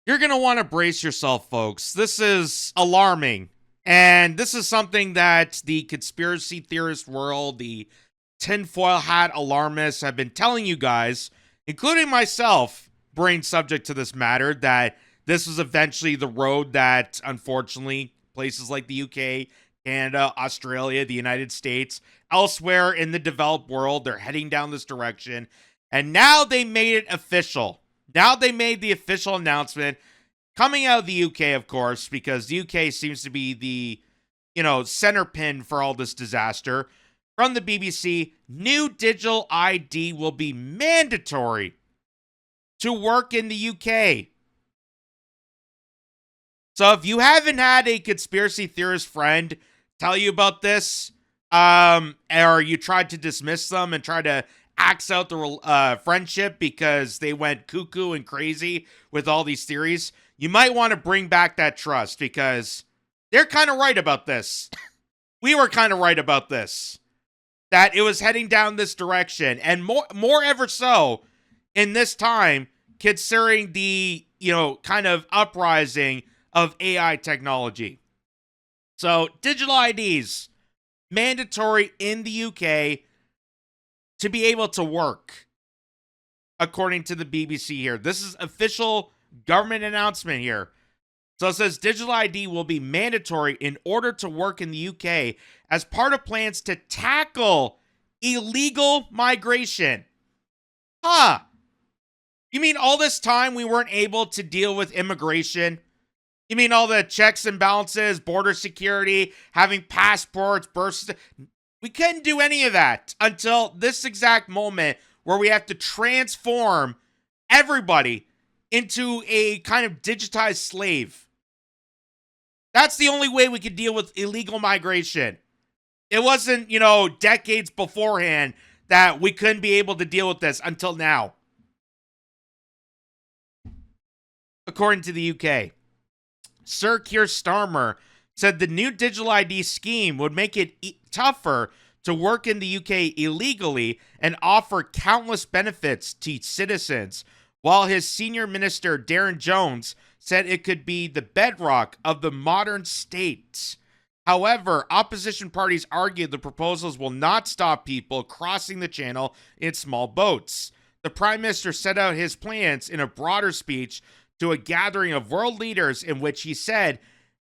You're going to want to brace yourself, folks. This is alarming. And this is something that the conspiracy theorist world, the tinfoil hat alarmists have been telling you guys, including myself, brain subject to this matter, that this is eventually the road that, unfortunately, places like the UK, Canada, Australia, the United States, elsewhere in the developed world, they're heading down this direction. And now they made it official. Now they made the official announcement coming out of the UK, of course, because the UK seems to be the, center pin for all this disaster. From the BBC, new digital ID will be mandatory to work in the UK. So if you haven't had a conspiracy theorist friend tell you about this, or you tried to dismiss them and try to axe out the friendship because they went cuckoo and crazy with all these theories, you might want to bring back that trust because they're kind of right about this. We were kind of right about this, that it was heading down this direction, and more ever so in this time, considering the, kind of uprising of AI technology. So digital IDs, mandatory in the UK to be able to work, according to the BBC here. This is official government announcement here. So it says digital ID will be mandatory in order to work in the UK as part of plans to tackle illegal migration. Huh. You mean all this time we weren't able to deal with immigration? You mean all the checks and balances, border security, having passports, births? We couldn't do any of that until this exact moment where we have to transform everybody into a kind of digitized slave. That's the only way we could deal with illegal migration. It wasn't, decades beforehand that we couldn't be able to deal with this until now. According to the UK, Sir Keir Starmer said the new digital ID scheme would make it tougher to work in the UK illegally and offer countless benefits to citizens, while his senior minister, Darren Jones, said it could be the bedrock of the modern state. However, opposition parties argued the proposals will not stop people crossing the channel in small boats. The Prime Minister set out his plans in a broader speech to a gathering of world leaders in which he said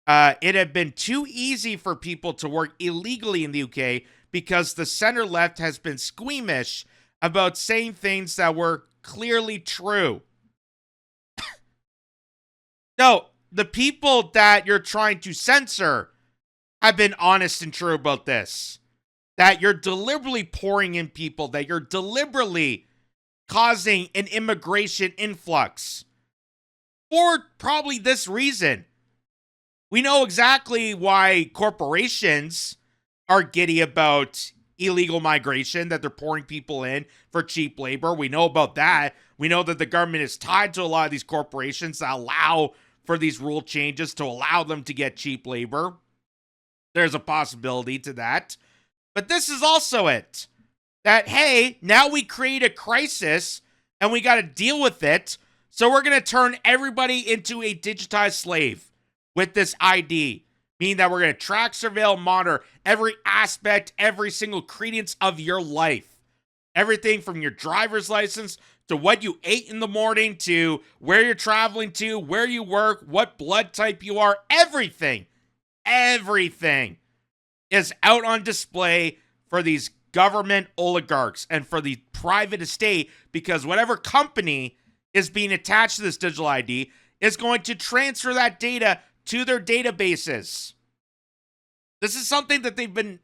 it had been too easy for people to work illegally in the UK because the center left has been squeamish about saying things that were clearly true. No, the people that you're trying to censor have been honest and true about this. That you're deliberately pouring in people, that you're deliberately causing an immigration influx. For probably this reason. We know exactly why corporations are giddy about illegal migration, that they're pouring people in for cheap labor. We know about that. We know that the government is tied to a lot of these corporations that allow for these rule changes to allow them to get cheap labor. There's a possibility to that. But this is also it. That, hey, now we create a crisis and we got to deal with it. So we're going to turn everybody into a digitized slave with this ID. Meaning that we're going to track, surveil, monitor every aspect, every single credence of your life. Everything from your driver's license to what you ate in the morning to where you're traveling to, where you work, what blood type you are. Everything is out on display for these government oligarchs and for the private estate, because whatever company is being attached to this digital ID is going to transfer that data to their databases. This is something that they've been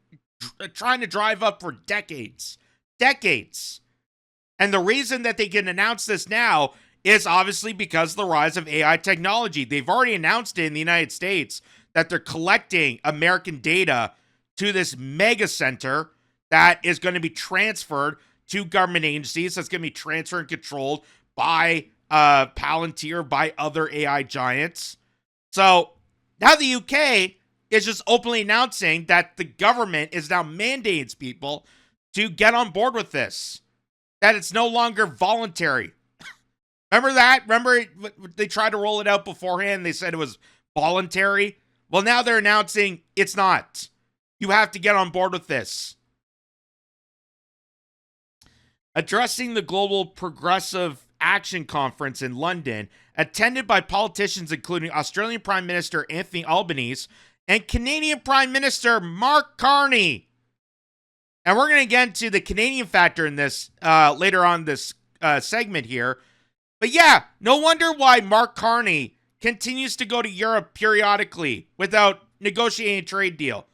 trying to drive up for decades. And the reason that they can announce this now is obviously because of the rise of AI technology. They've already announced it in the United States that they're collecting American data to this mega center that is going to be transferred to government agencies. That's going to be transferred and controlled by Palantir, by other AI giants. So now the UK is just openly announcing that the government is now mandating people to get on board with this. That it's no longer voluntary. Remember that? Remember they tried to roll it out beforehand? They said it was voluntary. Well, now they're announcing it's not. You have to get on board with this. Addressing the Global Progressive Action Conference in London, attended by politicians including Australian Prime Minister Anthony Albanese and Canadian Prime Minister Mark Carney. And we're going to get into the Canadian factor in this later on this segment here. But yeah, no wonder why Mark Carney continues to go to Europe periodically without negotiating a trade deal.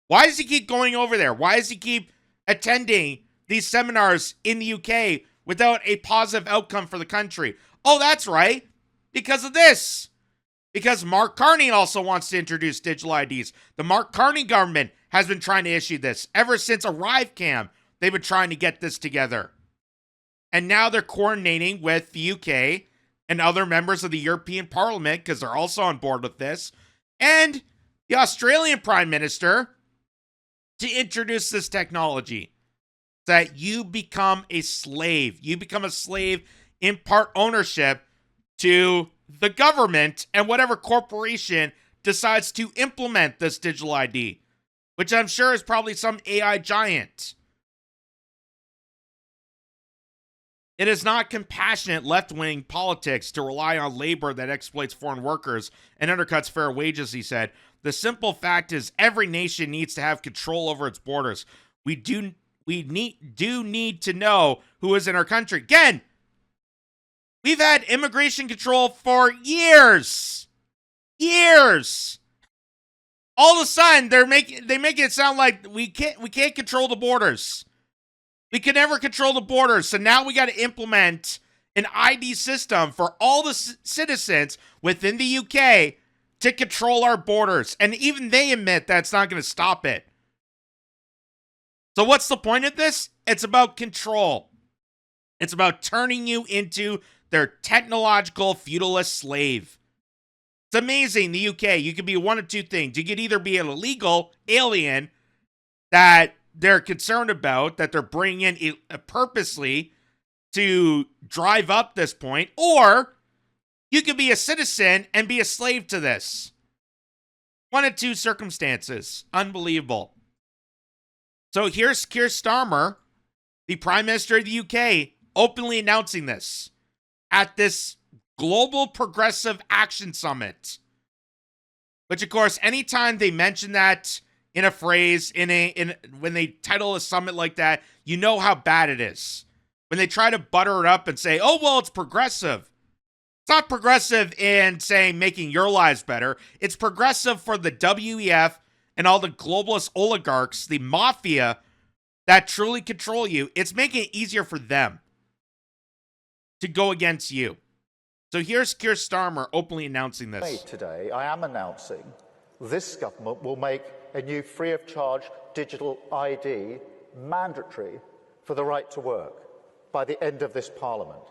Why does he keep going over there? Why does he keep attending these seminars in the UK without a positive outcome for the country? Oh, that's right. Because of this. Because Mark Carney also wants to introduce digital IDs. The Mark Carney government has been trying to issue this. Ever since ArriveCam, they've been trying to get this together. And now they're coordinating with the UK and other members of the European Parliament, because they're also on board with this, and the Australian Prime Minister to introduce this technology. That you become a slave. You become a slave in part ownership to the government and whatever corporation decides to implement this digital ID, which I'm sure is probably some AI giant. It is not compassionate left-wing politics to rely on labor that exploits foreign workers and undercuts fair wages, he said. The simple fact is every nation needs to have control over its borders. We do need to know who is in our country. Again, we've had immigration control for years. Years. All of a sudden, they make it sound like we can't control the borders. We can never control the borders, so now we got to implement an ID system for all the citizens within the UK to control our borders. And even they admit that's not going to stop it. So what's the point of this? It's about control. It's about turning you into their technological feudalist slave. It's amazing, the UK. You could be one of two things. You could either be an illegal alien that they're concerned about, that they're bringing in purposely to drive up this point, or you could be a citizen and be a slave to this. One of two circumstances. Unbelievable. So here's Keir Starmer, the Prime Minister of the UK, openly announcing this at this Global Progressive Action Summit. Which, of course, anytime they mention that in a phrase, when they title a summit like that, you know how bad it is. When they try to butter it up and say, oh, well, it's progressive. It's not progressive in saying making your lives better. It's progressive for the WEF and all the globalist oligarchs, the mafia that truly control you. It's making it easier for them to go against you. So here's Keir Starmer openly announcing this. Today, I am announcing this government will make a new free-of-charge digital ID mandatory for the right to work by the end of this Parliament.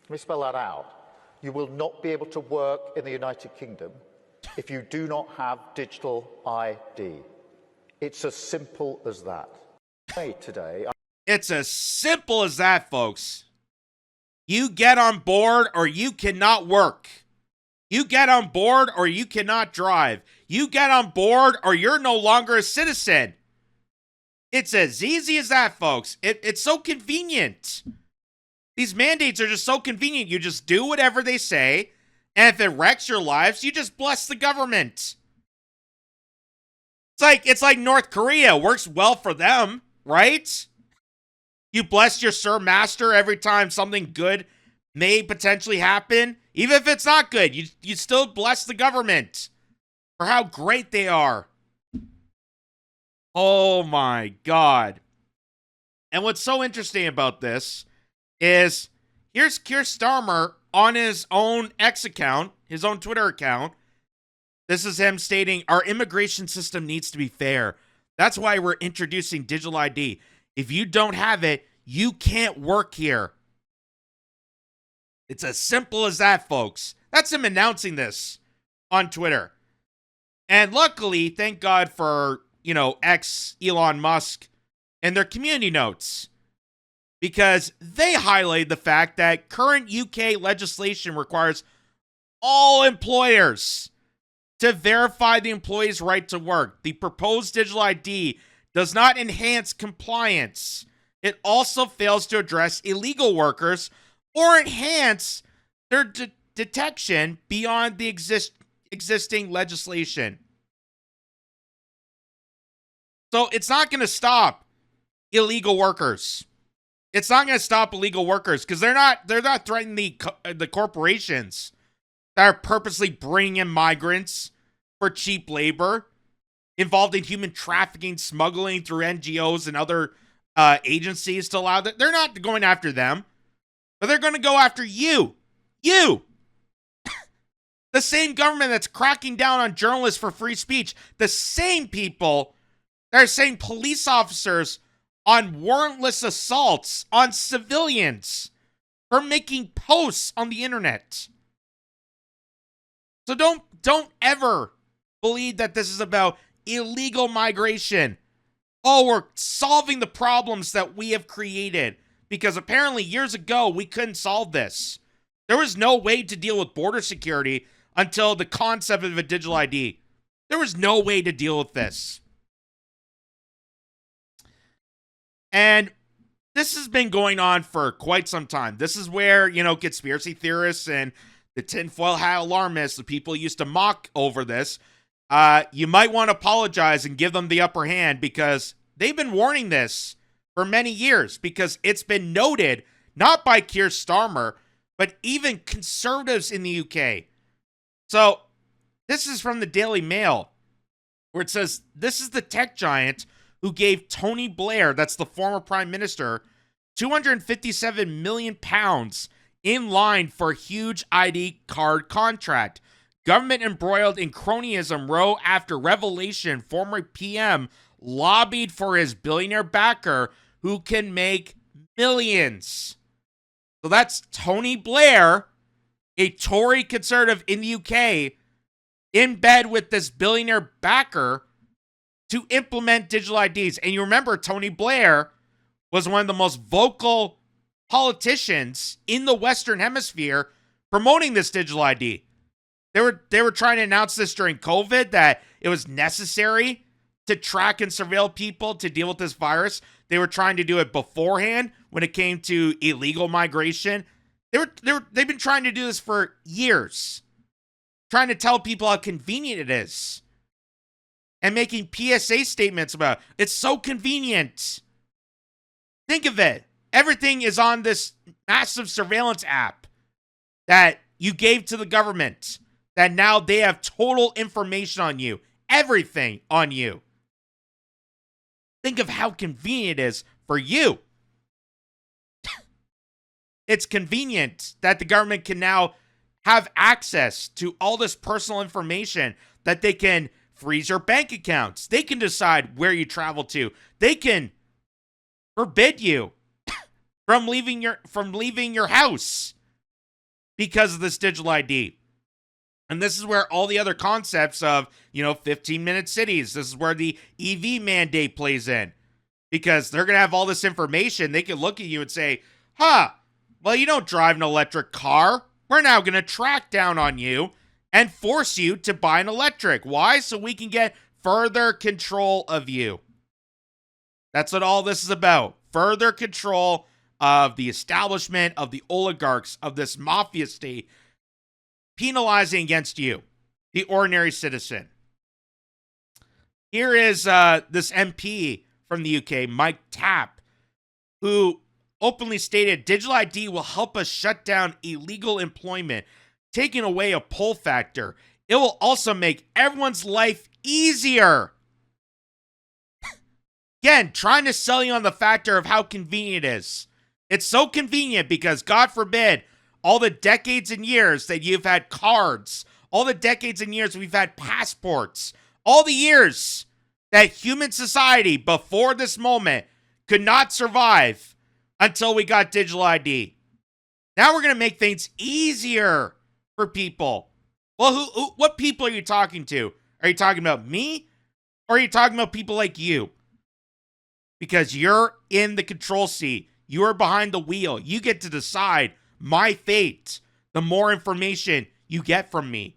Let me spell that out. You will not be able to work in the United Kingdom if you do not have digital ID. It's as simple as that. Today, It's as simple as that, folks. You get on board or you cannot work. You get on board or you cannot drive. You get on board or you're no longer a citizen. It's as easy as that, folks. It's so convenient. These mandates are just so convenient. You just do whatever they say, and if it wrecks your lives, you just bless the government. It's like North Korea. Works well for them, right? You bless your Sir Master every time something good may potentially happen. Even if it's not good, you still bless the government for how great they are. Oh my God. And what's so interesting about this is here's Keir Starmer on his own X account, his own Twitter account. This is him stating, our immigration system needs to be fair. That's why we're introducing digital ID. If you don't have it, you can't work here. It's as simple as that, folks. That's him announcing this on Twitter. And luckily, thank God for, Elon Musk and their community notes. because they highlight the fact that current UK legislation requires all employers to verify the employee's right to work. The proposed digital ID does not enhance compliance. It also fails to address illegal workers or enhance their detection beyond the existing legislation. So it's not going to stop illegal workers. It's not going to stop illegal workers because they're not threatening the corporations that are purposely bringing in migrants for cheap labor, involved in human trafficking, smuggling through NGOs and other agencies to allow that. They're not going after them, but they're going to go after you. You! The same government that's cracking down on journalists for free speech, the same people that are saying police officers on warrantless assaults on civilians for making posts on the internet. So don't ever believe that this is about illegal migration. Oh, we're solving the problems that we have created. Because apparently years ago, we couldn't solve this. There was no way to deal with border security until the concept of a digital ID. There was no way to deal with this. And this has been going on for quite some time. This is where, conspiracy theorists and the tinfoil hat alarmists, the people who used to mock over this, you might want to apologize and give them the upper hand because they've been warning this for many years because it's been noted, not by Keir Starmer, but even conservatives in the UK. So this is from the Daily Mail, where it says, this is the tech giant who gave Tony Blair, that's the former prime minister, £257 million in line for a huge ID card contract. Government embroiled in cronyism row after revelation former PM lobbied for his billionaire backer who can make millions. So that's Tony Blair, a Tory conservative in the UK, in bed with this billionaire backer to implement digital IDs. And you remember Tony Blair was one of the most vocal politicians in the Western Hemisphere promoting this digital ID. They were trying to announce this during COVID, that it was necessary to track and surveil people to deal with this virus. They were trying to do it beforehand when it came to illegal migration. They've been trying to do this for years, trying to tell people how convenient it is and making PSA statements about it. It's so convenient. Think of it. Everything is on this massive surveillance app that you gave to the government, that now they have total information on you, everything on you. Think of how convenient it is for you. It's convenient that the government can now have access to all this personal information, that they can freeze your bank accounts. They can decide where you travel to. They can forbid you from leaving your house because of this digital ID. And this is where all the other concepts of, 15-minute cities, this is where the EV mandate plays in. Because they're going to have all this information. They can look at you and say, well, you don't drive an electric car. We're now going to track down on you and force you to buy an electric. Why? So we can get further control of you. That's what all this is about. Further control of the establishment, of the oligarchs, of this mafia state, penalizing against you, the ordinary citizen. Here is this MP from the UK, Mike Tapp, who openly stated, digital ID will help us shut down illegal employment, taking away a pull factor. It will also make everyone's life easier. Again, trying to sell you on the factor of how convenient it is. It's so convenient because, God forbid, all the decades and years that you've had cards, all the decades and years we've had passports, all the years that human society before this moment could not survive until we got digital ID. Now we're going to make things easier for people. Well, what people are you talking to? Are you talking about me? Or are you talking about people like you? Because you're in the control seat. You are behind the wheel. You get to decide my fate. The more information you get from me.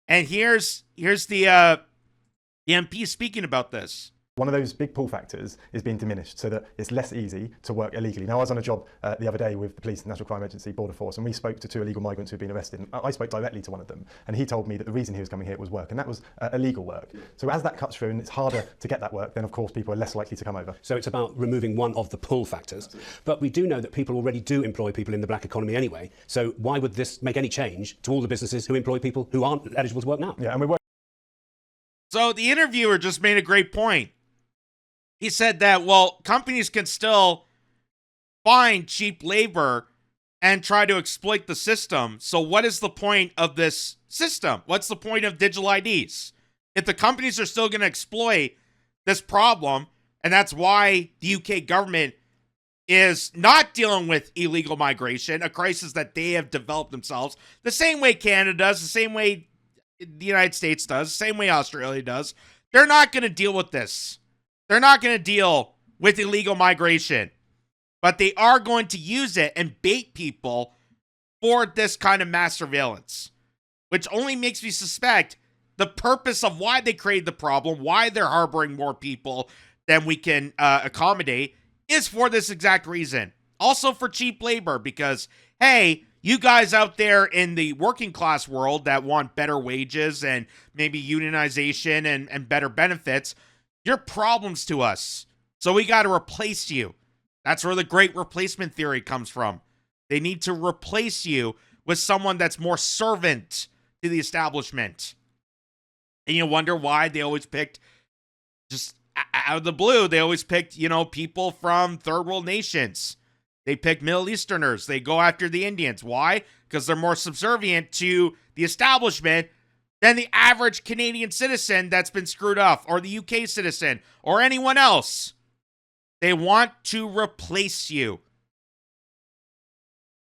And here's the MP speaking about this. One of those big pull factors is being diminished so that it's less easy to work illegally. Now, I was on a job the other day with the police, National Crime Agency, Border Force, and we spoke to 2 illegal migrants who'd been arrested. And I spoke directly to one of them, and he told me that the reason he was coming here was work, and that was illegal work. So as that cuts through and it's harder to get that work, then of course people are less likely to come over. So it's about removing one of the pull factors. Absolutely. But we do know that people already do employ people in the black economy anyway. So why would this make any change to all the businesses who employ people who aren't eligible to work now? Yeah, and we're So the interviewer just made a great point. He said that, well, companies can still find cheap labor and try to exploit the system. So what is the point of this system? What's the point of digital IDs? If the companies are still going to exploit this problem, and that's why the UK government is not dealing with illegal migration, a crisis that they have developed themselves, the same way Canada does, the same way the United States does, the same way Australia does. They're not going to deal with this. They're not going to deal with illegal migration, but they are going to use it and bait people for this kind of mass surveillance, which only makes me suspect the purpose of why they created the problem, why they're harboring more people than we can accommodate, is for this exact reason. Also for cheap labor, because, hey, you guys out there in the working class world that want better wages and maybe unionization and better benefits, you're problems to us. So we got to replace you. That's where the great replacement theory comes from. They need to replace you with someone that's more servant to the establishment. And you wonder why they always picked, just out of the blue, they always picked, people from third world nations. They pick Middle Easterners. They go after the Indians. Why? Because they're more subservient to the establishment than the average Canadian citizen that's been screwed off, or the UK citizen, or anyone else. They want to replace you.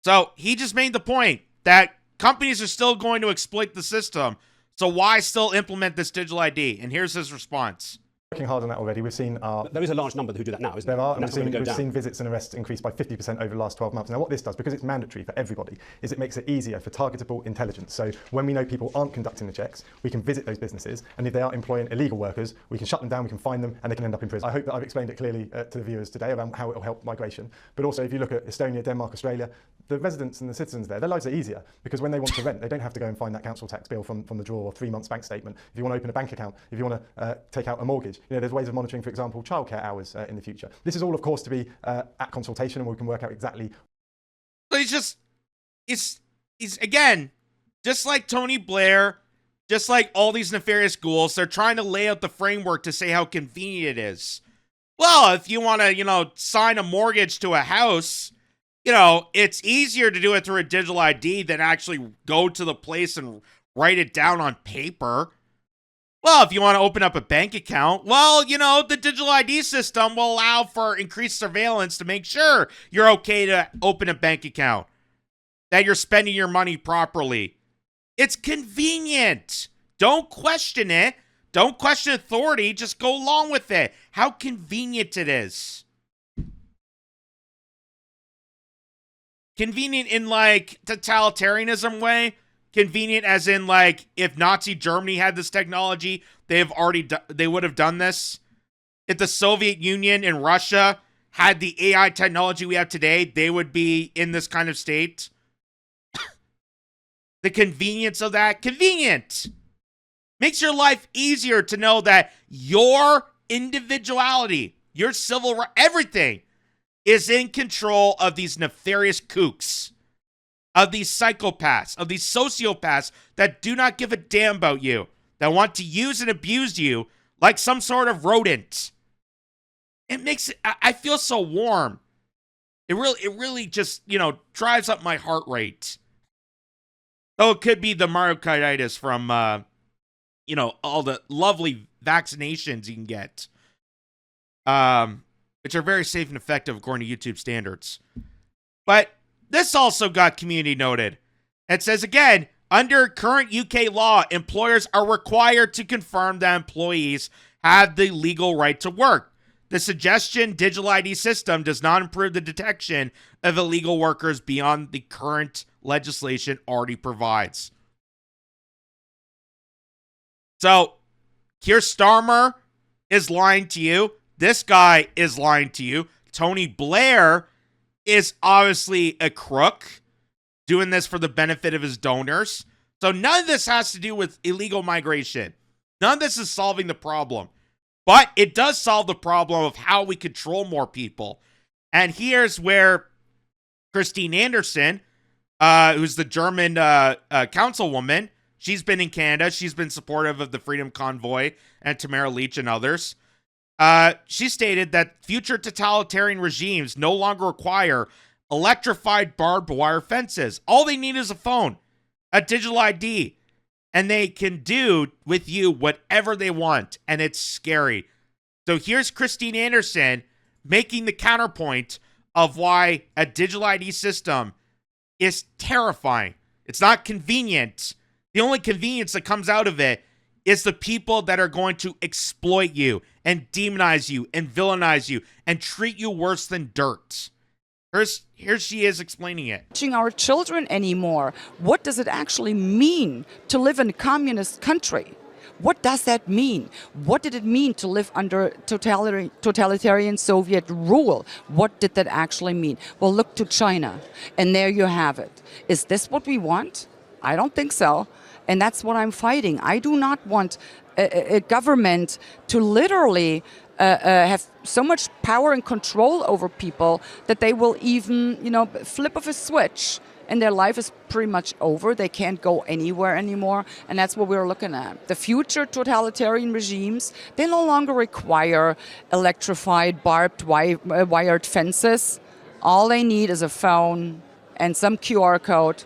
So he just made the point that companies are still going to exploit the system. So why still implement this digital ID? And here's his response. Working hard on that already. We've seen There is a large number who do that now, isn't there? There are, and And we've seen visits and arrests increase by 50% over the last 12 months. Now, what this does, because it's mandatory for everybody, is it makes it easier for targetable intelligence. So when we know people aren't conducting the checks, we can visit those businesses, and if they are employing illegal workers, we can shut them down, we can find them, and they can end up in prison. I hope that I've explained it clearly to the viewers today around how it will help migration. But also, if you look at Estonia, Denmark, Australia, the residents and the citizens there, their lives are easier, because when they want to rent, they don't have to go and find that council tax bill from the drawer or 3 months bank statement. If you want to open a bank account, if you want to take out a mortgage, there's ways of monitoring, for example, childcare hours in the future. This is all, of course, to be at consultation, and we can work out exactly. So he's again, just like Tony Blair, just like all these nefarious ghouls, they're trying to lay out the framework to say how convenient it is. Well, if you want to, sign a mortgage to a house, it's easier to do it through a digital ID than actually go to the place and write it down on paper. Well, if you want to open up a bank account, the digital ID system will allow for increased surveillance to make sure you're okay to open a bank account, that you're spending your money properly. It's convenient. Don't question it. Don't question authority. Just go along with it. How convenient it is. Convenient in totalitarianism way. Convenient as in if Nazi Germany had this technology, they would have done this. If the Soviet Union and Russia had the AI technology we have today, they would be in this kind of state. The convenience of that, convenient. Makes your life easier to know that your individuality, your civil rights, everything is in control of these nefarious kooks, of these psychopaths, of these sociopaths that do not give a damn about you, that want to use and abuse you like some sort of rodent. It makes it, I feel so warm. It really just, drives up my heart rate. Oh, it could be the myocarditis from, all the lovely vaccinations you can get, which are very safe and effective according to YouTube standards. But this also got community noted. It says, again, under current UK law, employers are required to confirm that employees have the legal right to work. The suggestion digital ID system does not improve the detection of illegal workers beyond the current legislation already provides. So, Keir Starmer is lying to you. This guy is lying to you. Tony Blair is obviously a crook, doing this for the benefit of his donors. So none of this has to do with illegal migration. None of this is solving the problem. But it does solve the problem of how we control more people. And here's where Christine Anderson, who's the German councilwoman, she's been in Canada. She's been supportive of the Freedom Convoy and Tamara Leach and others. She stated that future totalitarian regimes no longer require electrified barbed wire fences. All they need is a phone, a digital ID, and they can do with you whatever they want, and it's scary. So here's Christine Anderson making the counterpoint of why a digital ID system is terrifying. It's not convenient. The only convenience that comes out of it is the people that are going to exploit you and demonize you and villainize you and treat you worse than dirt. Here she is explaining it. Teaching our children anymore. What does it actually mean to live in a communist country? What does that mean? What did it mean to live under totalitarian Soviet rule? What did that actually mean? Well, look to China, and there you have it. Is this what we want? I don't think so. And that's what I'm fighting. I do not want a government to literally have so much power and control over people that they will even, flip of a switch and their life is pretty much over. They can't go anywhere anymore. And that's what we're looking at. The future totalitarian regimes, they no longer require electrified, barbed, wired fences. All they need is a phone and some QR code,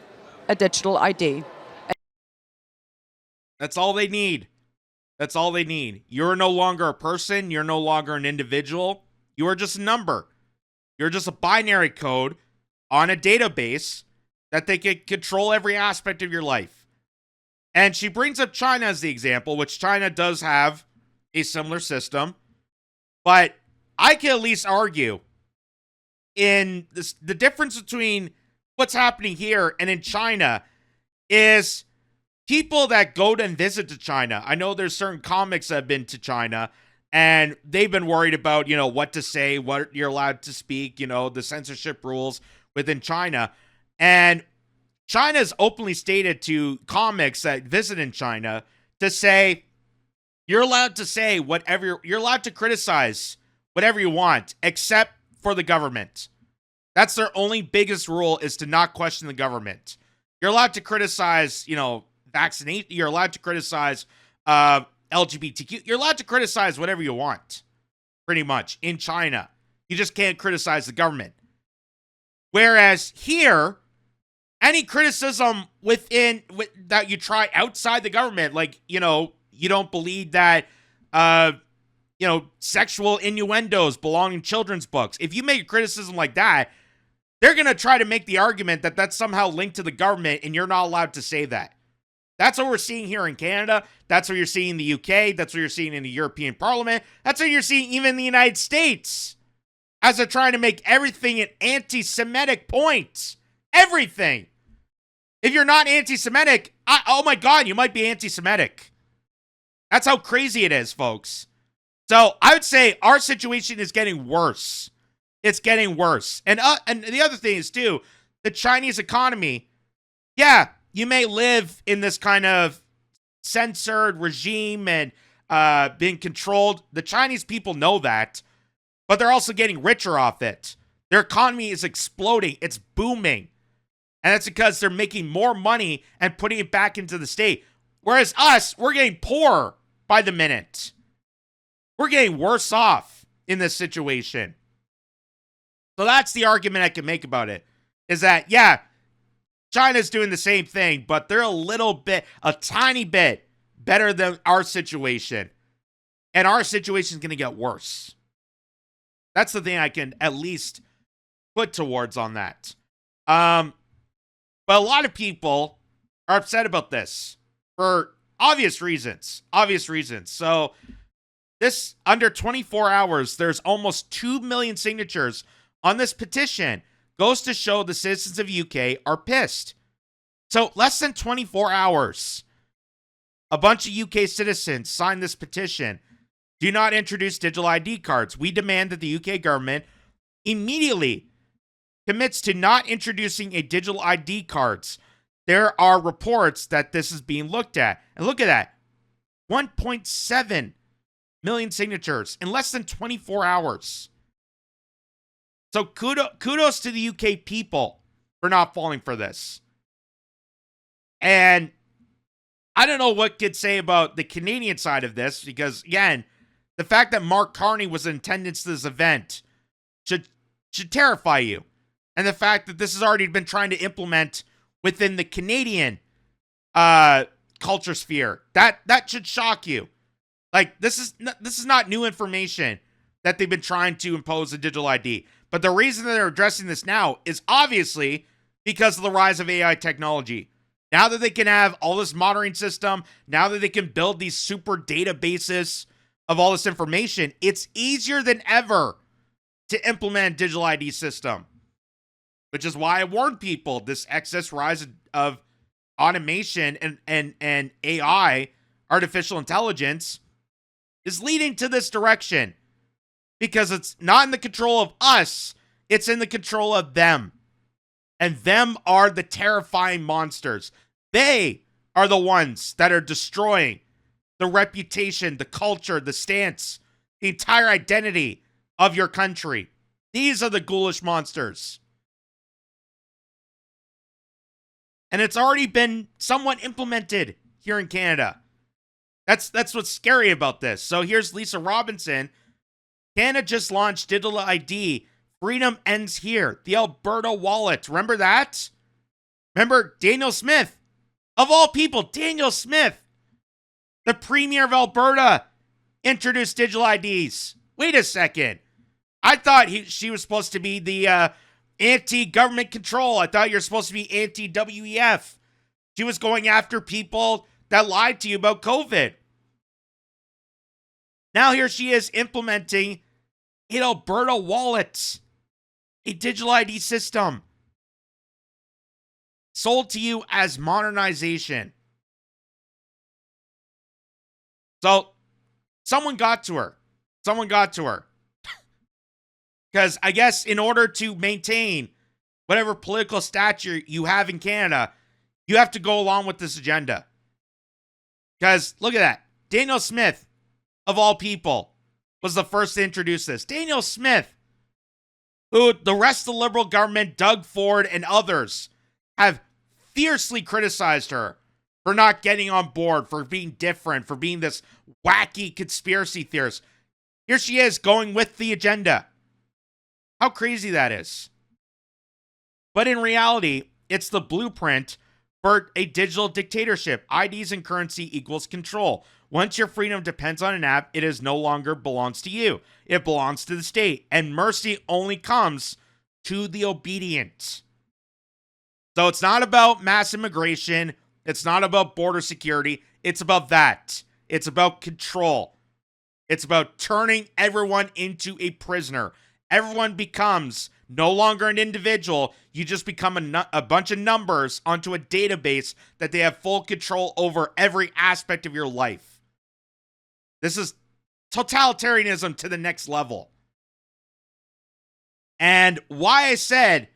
a digital ID. That's all they need. That's all they need. You're no longer a person. You're no longer an individual. You are just a number. You're just a binary code on a database that they can control every aspect of your life. And she brings up China as the example, which China does have a similar system. But I can at least argue in this, the difference between what's happening here and in China is people that go and visit to China. I know there's certain comics that have been to China and they've been worried about, what to say, what you're allowed to speak, the censorship rules within China. And China's openly stated to comics that visit in China to say, you're allowed to say whatever, you're allowed to criticize whatever you want, except for the government. That's their only biggest rule, is to not question the government. You're allowed to criticize, vaccinate. You're allowed to criticize LGBTQ. You're allowed to criticize whatever you want, pretty much, in China. You just can't criticize the government. Whereas here, any criticism that you try outside the government, like, you don't believe that, sexual innuendos belong in children's books. If you make a criticism like that, they're going to try to make the argument that that's somehow linked to the government and you're not allowed to say that. That's what we're seeing here in Canada. That's what you're seeing in the UK. That's what you're seeing in the European Parliament. That's what you're seeing even in the United States, as they're trying to make everything an anti-Semitic point. Everything. If you're not anti-Semitic, oh my God, you might be anti-Semitic. That's how crazy it is, folks. So I would say our situation is getting worse. It's getting worse. And the other thing is, too, the Chinese economy, yeah, you may live in this kind of censored regime and being controlled. The Chinese people know that, but they're also getting richer off it. Their economy is exploding. It's booming. And that's because they're making more money and putting it back into the state. Whereas us, we're getting poorer by the minute. We're getting worse off in this situation. So that's the argument I can make about it. Is that, yeah, China's doing the same thing, but they're a tiny bit better than our situation. And our situation is going to get worse. That's the thing I can at least put towards on that. But a lot of people are upset about this for obvious reasons. So This, under 24 hours, there's almost 2 million signatures on this petition. Goes to show the citizens of UK are pissed. So less than 24 hours, a bunch of UK citizens signed this petition. Do not introduce digital ID cards. We demand that the UK government immediately commits to not introducing a digital ID cards. There are reports that this is being looked at. And look at that. 1.7 million signatures in less than 24 hours. So kudos to the UK people for not falling for this. And I don't know what Kitz say about the Canadian side of this, because, again, the fact that Mark Carney was in attendance to this event should terrify you. And the fact that this has already been trying to implement within the Canadian culture sphere, that should shock you. Like, this is not new information that they've been trying to impose a digital ID. But the reason that they're addressing this now is obviously because of the rise of AI technology. Now that they can have all this monitoring system, now that they can build these super databases of all this information, it's easier than ever to implement a digital ID system. Which is why I warned people, this excess rise of automation and AI, artificial intelligence, is leading to this direction. Because it's not in the control of us, it's in the control of them. And them are the terrifying monsters. They are the ones that are destroying the reputation, the culture, the stance, the entire identity of your country. These are the ghoulish monsters. And it's already been somewhat implemented here in Canada. That's what's scary about this. So here's Lisa Robinson. Canada just launched digital ID. Freedom ends here. The Alberta wallet. Remember that? Remember Daniel Smith? Of all people, Daniel Smith, the Premier of Alberta, introduced digital IDs. Wait a second. I thought she was supposed to be the anti-government control. I thought you're supposed to be anti-WEF. She was going after people that lied to you about COVID. Now here she is implementing an Alberta wallet, a digital ID system, sold to you as modernization. So someone got to her. Someone got to her. Because I guess in order to maintain whatever political stature you have in Canada, you have to go along with this agenda. Because look at that. Daniel Smith, of all people, was the first to introduce this. Daniel Smith, who the rest of the Liberal government, Doug Ford and others, have fiercely criticized her for not getting on board, for being different, for being this wacky conspiracy theorist. Here she is going with the agenda. How crazy that is. But in reality, it's the blueprint for a digital dictatorship. IDs and currency equals control. Once your freedom depends on an app, it is no longer belongs to you. It belongs to the state. And mercy only comes to the obedient. So it's not about mass immigration. It's not about border security. It's about that. It's about control. It's about turning everyone into a prisoner. Everyone becomes no longer an individual. You just become a bunch of numbers onto a database that they have full control over every aspect of your life. This is totalitarianism to the next level. And why I said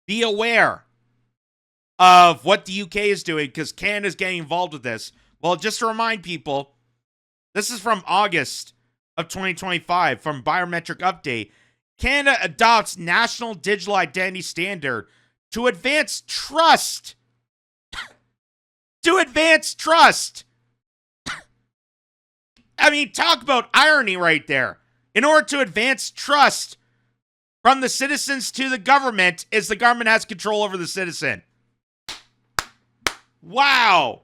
be aware of what the UK is doing, because Canada's getting involved with this. Well, just to remind people, this is from August of 2025 from Biometric Update. Canada adopts national digital identity standard to advance trust. To advance trust. I mean, talk about irony right there. In order to advance trust from the citizens to the government, is the government has control over the citizen. Wow.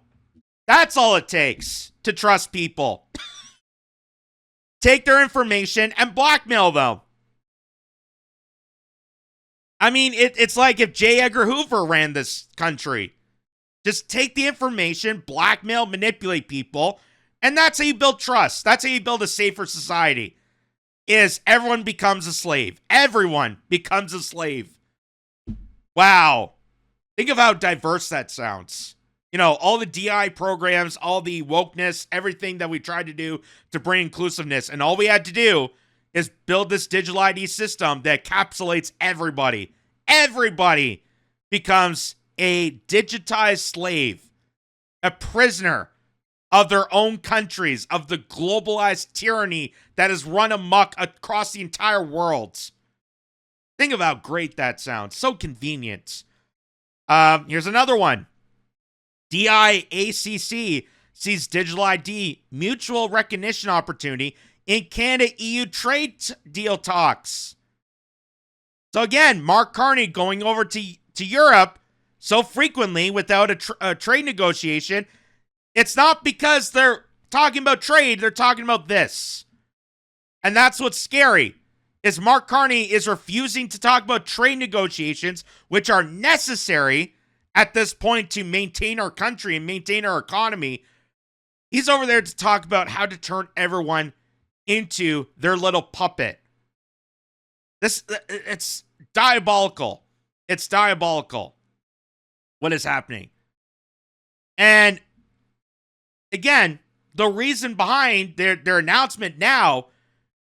That's all it takes to trust people. Take their information and blackmail them. I mean, it's like if J. Edgar Hoover ran this country. Just take the information, blackmail, manipulate people, And that's how you build trust. That's how you build a safer society, is everyone becomes a slave. Everyone becomes a slave. Wow. Think of how diverse that sounds. You know, all the DI programs, all the wokeness, everything that we tried to do to bring inclusiveness. And all we had to do is build this digital ID system that encapsulates everybody. Everybody becomes a digitized slave, a prisoner of their own countries, of the globalized tyranny that has run amok across the entire world. Think of how great that sounds. So convenient. Here's another one. DIACC sees digital ID mutual recognition opportunity in Canada-EU trade deal talks. So again, Mark Carney going over to Europe so frequently without a trade negotiation. It's not because they're talking about trade, they're talking about this. And that's what's scary, is Mark Carney is refusing to talk about trade negotiations, which are necessary at this point to maintain our country and maintain our economy. He's over there to talk about how to turn everyone into their little puppet. It's diabolical. It's diabolical what is happening. And again, the reason behind their announcement now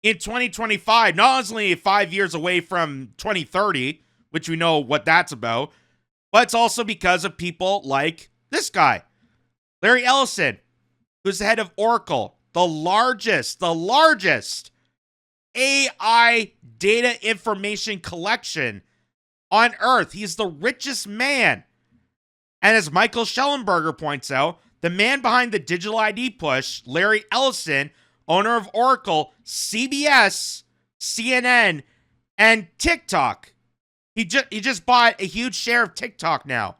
in 2025, not only 5 years away from 2030, which we know what that's about, but it's also because of people like this guy, Larry Ellison, who's the head of Oracle, the largest AI data information collection on Earth. He's the richest man. And as Michael Schellenberger points out, the man behind the digital ID push, Larry Ellison, owner of Oracle, CBS, CNN, and TikTok. He just bought a huge share of TikTok now.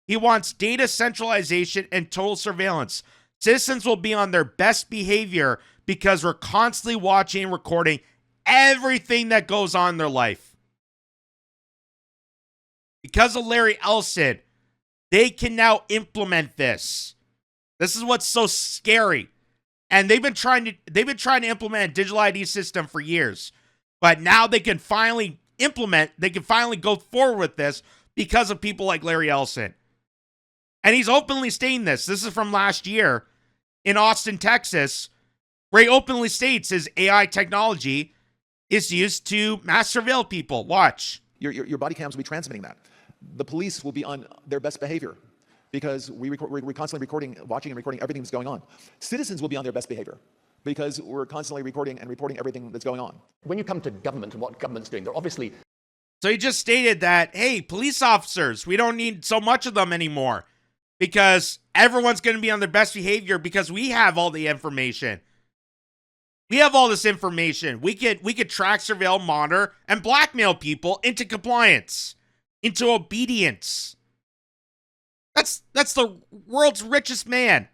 He wants data centralization and total surveillance. Citizens will be on their best behavior because we're constantly watching and recording everything that goes on in their life. Because of Larry Ellison, they can now implement this. This is what's so scary. And they've been trying to implement a digital ID system for years. But now they can finally go forward with this because of people like Larry Ellison. And he's openly stating this. This is from last year in Austin, Texas, where he openly states his AI technology is used to mass surveil people. Watch. Your body cams will be transmitting that. The police will be on their best behavior because we're constantly watching and recording everything that's going on. Citizens will be on their best behavior because we're constantly recording and reporting everything that's going on. When you come to government and what government's doing, they're obviously... So he just stated that, hey, police officers, we don't need so much of them anymore because everyone's going to be on their best behavior because we have all the information. We have all this information. We could track, surveil, monitor, and blackmail people into compliance, into obedience. That's the world's richest man.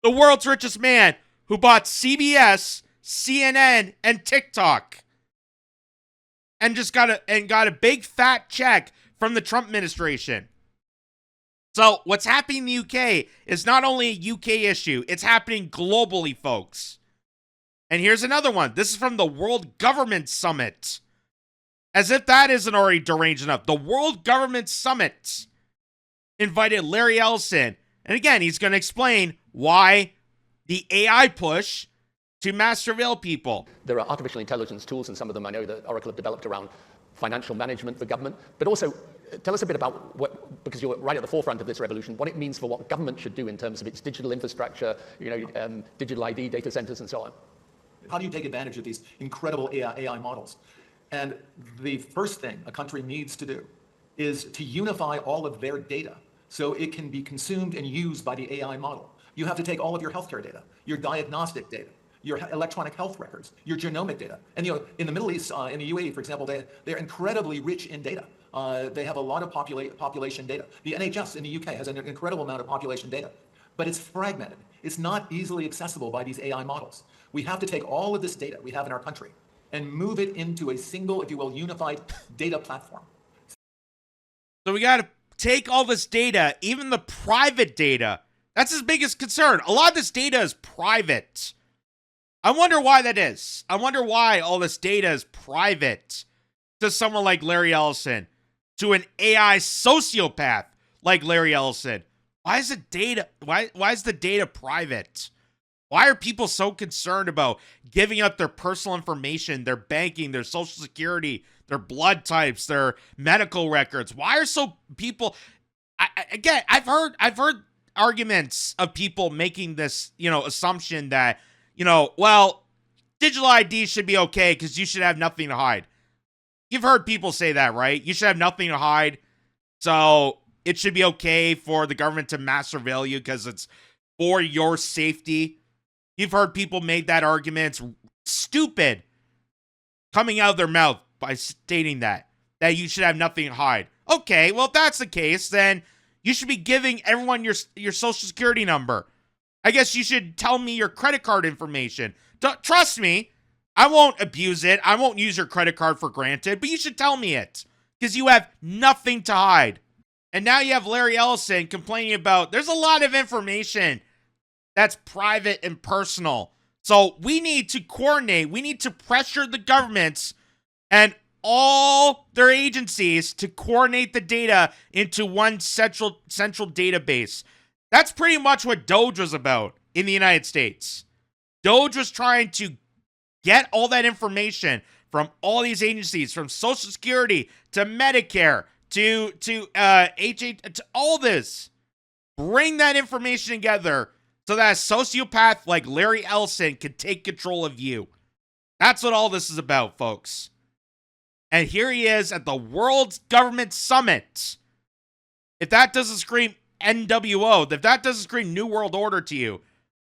The world's richest man who bought CBS, CNN, and TikTok. And just got a big fat check from the Trump administration. So what's happening in the UK is not only a UK issue, it's happening globally, folks. And here's another one. This is from the World Government Summit. As if that isn't already deranged enough. The World Government Summit invited Larry Ellison. And again, he's going to explain why the AI push to mass surveil people. There are artificial intelligence tools, and some of them I know that Oracle have developed around financial management for government. But also, tell us a bit about what, because you're right at the forefront of this revolution, what it means for what government should do in terms of its digital infrastructure, digital ID, data centers, and so on. How do you take advantage of these incredible AI models? And the first thing a country needs to do is to unify all of their data so it can be consumed and used by the AI model. You have to take all of your healthcare data, your diagnostic data, your electronic health records, your genomic data. And in the Middle East, in the UAE, for example, they're incredibly rich in data. They have a lot of population data. The NHS in the UK has an incredible amount of population data, but it's fragmented. It's not easily accessible by these AI models. We have to take all of this data we have in our country and move it into a single, if you will, unified data platform. So we got to take all this data, even the private data, That's his biggest concern. A lot of this data is private. I wonder why that is. I wonder why all this data is private to someone like Larry Ellison, to an AI sociopath like Larry Ellison. Why is the data private? Why are people so concerned about giving up their personal information, their banking, their social security, their blood types, their medical records? Why are so people? Again, I've heard arguments of people making this, assumption that, well, digital ID should be okay because you should have nothing to hide. You've heard people say that, right? You should have nothing to hide, so it should be okay for the government to mass surveil you because it's for your safety. You've heard people make that argument. It's stupid coming out of their mouth by stating that you should have nothing to hide. Okay, well, if that's the case, then you should be giving everyone your social security number. I guess you should tell me your credit card information. Trust me, I won't abuse it. I won't use your credit card for granted, but you should tell me it because you have nothing to hide. And now you have Larry Ellison complaining about there's a lot of information that's private and personal. So we need to coordinate. We need to pressure the governments and all their agencies to coordinate the data into one central database. That's pretty much what Doge was about in the United States. Doge was trying to get all that information from all these agencies, from Social Security to Medicare to H8 to all this. Bring that information together so that a sociopath like Larry Ellison can take control of you. That's what all this is about, folks. And here he is at the World Government Summit. If that doesn't scream NWO, if that doesn't scream New World Order to you,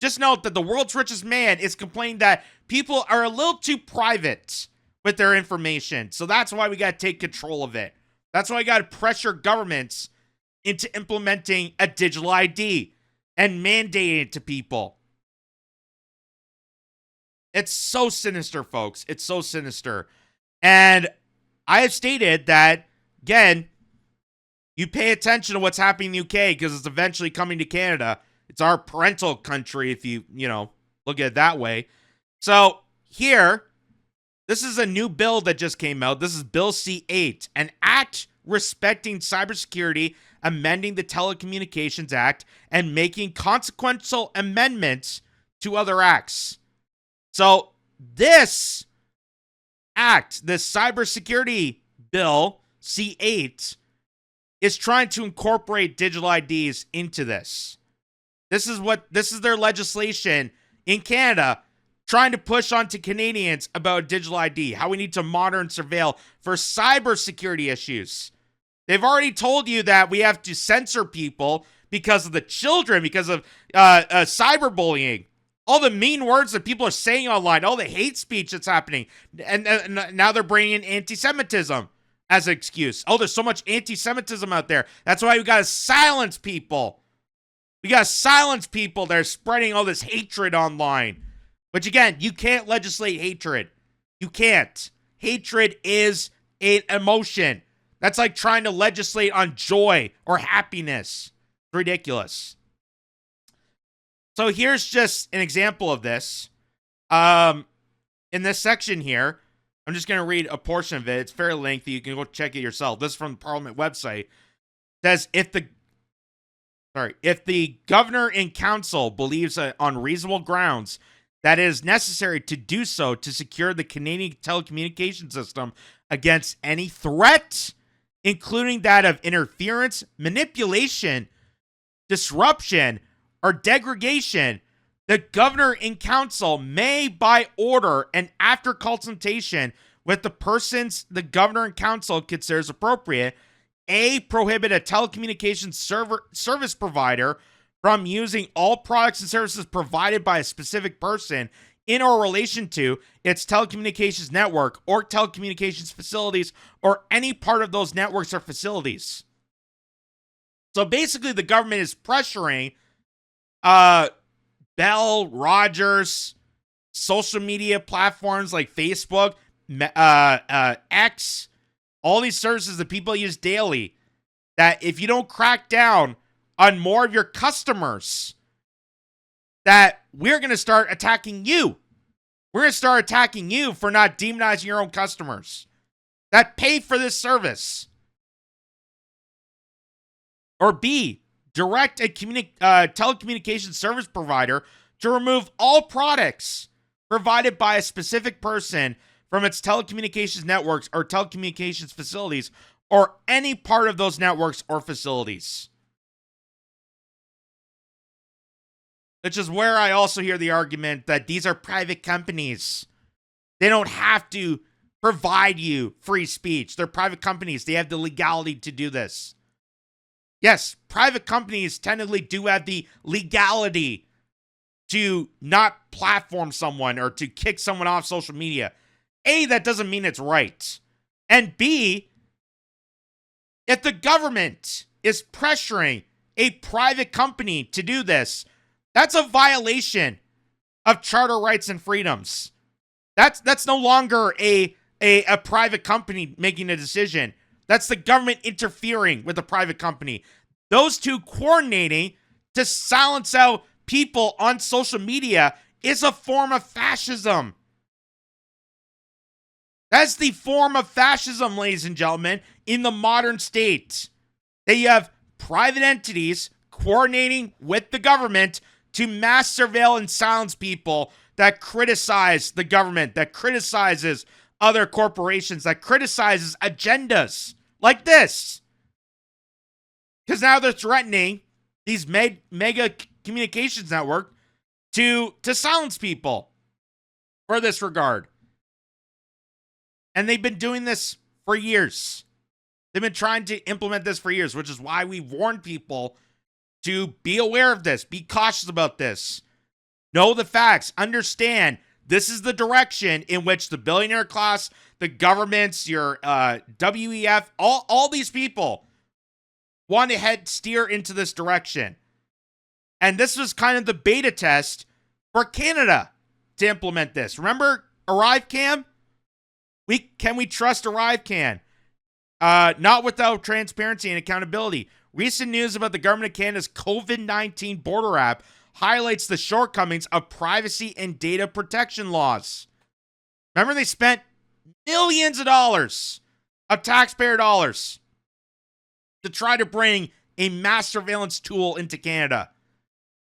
just note that the world's richest man is complaining that people are a little too private with their information. So that's why we got to take control of it. That's why we got to pressure governments into implementing a digital ID and mandating it to people. It's so sinister, folks. It's so sinister. And I have stated that, again, you pay attention to what's happening in the UK because it's eventually coming to Canada. It's our parental country if you look at it that way. So here, this is a new bill that just came out. This is Bill C-8, an act respecting cybersecurity, amending the Telecommunications Act, and making consequential amendments to other acts. So this act, this cybersecurity bill, C-8, is trying to incorporate digital IDs into this. This is their legislation in Canada trying to push onto Canadians about digital ID, how we need to monitor and surveil for cybersecurity issues. They've already told you that we have to censor people because of the children, because of cyberbullying, all the mean words that people are saying online, all the hate speech that's happening. And now they're bringing in anti-Semitism as an excuse. Oh, there's so much anti-Semitism out there. That's why we got to silence people. We got to silence people that are spreading all this hatred online. Which, again, you can't legislate hatred. You can't. Hatred is an emotion. That's like trying to legislate on joy or happiness. It's ridiculous. So here's just an example of this. In this section here, I'm just going to read a portion of it. It's fairly lengthy. You can go check it yourself. This is from the Parliament website. It says, if the governor in council believes on reasonable grounds that it is necessary to do so to secure the Canadian telecommunication system against any threat, including that of interference, manipulation, disruption, or degradation, the governor in council may, by order and after consultation with the persons the governor in council considers appropriate, prohibit a telecommunications service provider from using all products and services provided by a specific person in or relation to its telecommunications network or telecommunications facilities or any part of those networks or facilities. So basically the government is pressuring Bell, Rogers, social media platforms like Facebook, X, all these services that people use daily, that if you don't crack down on more of your customers, that we're going to start attacking you. We're going to start attacking you for not demonizing your own customers that pay for this service. Or B, direct a telecommunications service provider to remove all products provided by a specific person from its telecommunications networks or telecommunications facilities or any part of those networks or facilities. Which is where I also hear the argument that these are private companies. They don't have to provide you free speech. They're private companies. They have the legality to do this. Yes, private companies technically do have the legality to not platform someone or to kick someone off social media. A, that doesn't mean it's right. And B, if the government is pressuring a private company to do this, that's a violation of charter rights and freedoms. That's no longer a private company making a decision. That's the government interfering with a private company. Those two coordinating to silence out people on social media is a form of fascism. That's the form of fascism, ladies and gentlemen, in the modern state. That you have private entities coordinating with the government to mass surveil and silence people that criticize the government, that criticizes other corporations, that criticizes agendas like this. Because now they're threatening these mega communications network to silence people for this regard. And they've been doing this for years. They've been trying to implement this for years, which is why we've warned people to be aware of this, be cautious about this. Know the facts, understand this is the direction in which the billionaire class, the governments, your WEF, all these people want to steer into this direction. And this was kind of the beta test for Canada to implement this. Remember ArriveCam? Can we trust ArriveCam? Not without transparency and accountability. Recent news about the government of Canada's COVID-19 border app highlights the shortcomings of privacy and data protection laws. Remember, they spent millions of dollars of taxpayer dollars to try to bring a mass surveillance tool into Canada.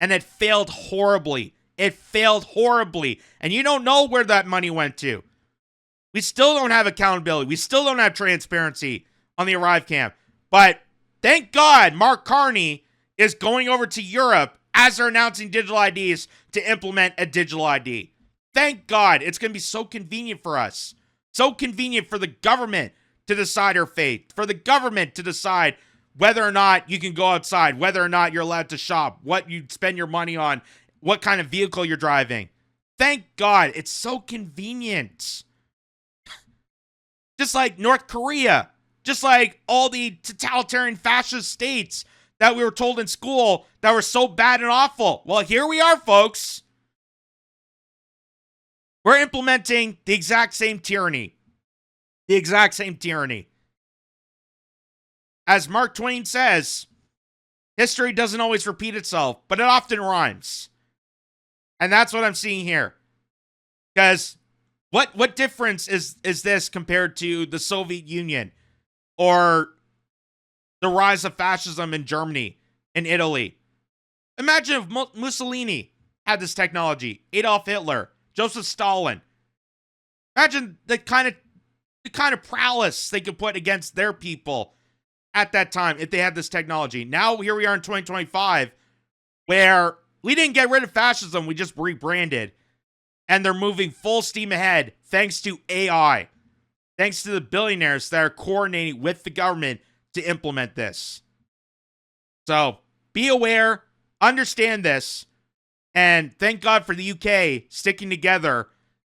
And it failed horribly. It failed horribly. And you don't know where that money went to. We still don't have accountability. We still don't have transparency on the ArriveCam. But thank God Mark Carney is going over to Europe as they're announcing digital IDs to implement a digital ID. Thank God. It's going to be so convenient for us. So convenient for the government to decide our fate. For the government to decide whether or not you can go outside, whether or not you're allowed to shop, what you spend your money on, what kind of vehicle you're driving. Thank God. It's so convenient. Just like North Korea, just like all the totalitarian fascist states that we were told in school that were so bad and awful. Well, here we are, folks. We're implementing the exact same tyranny. The exact same tyranny. As Mark Twain says, history doesn't always repeat itself, but it often rhymes. And that's what I'm seeing here. Because what difference is this compared to the Soviet Union or the rise of fascism in Germany and Italy? Imagine if Mussolini had this technology, Adolf Hitler, Joseph Stalin. Imagine the kind of prowess they could put against their people at that time if they had this technology. Now here we are in 2025 where we didn't get rid of fascism, we just rebranded. And they're moving full steam ahead thanks to AI. Thanks to the billionaires that are coordinating with the government to implement this. So be aware, understand this, and thank God for the UK sticking together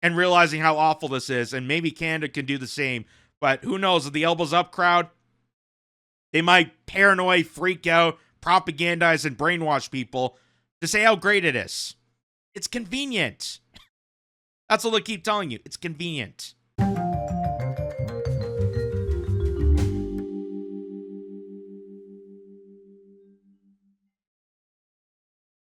and realizing how awful this is. And maybe Canada can do the same. But who knows, with the elbows up crowd, they might paranoid, freak out, propagandize, and brainwash people to say how great it is. It's convenient. That's what they keep telling you. It's convenient.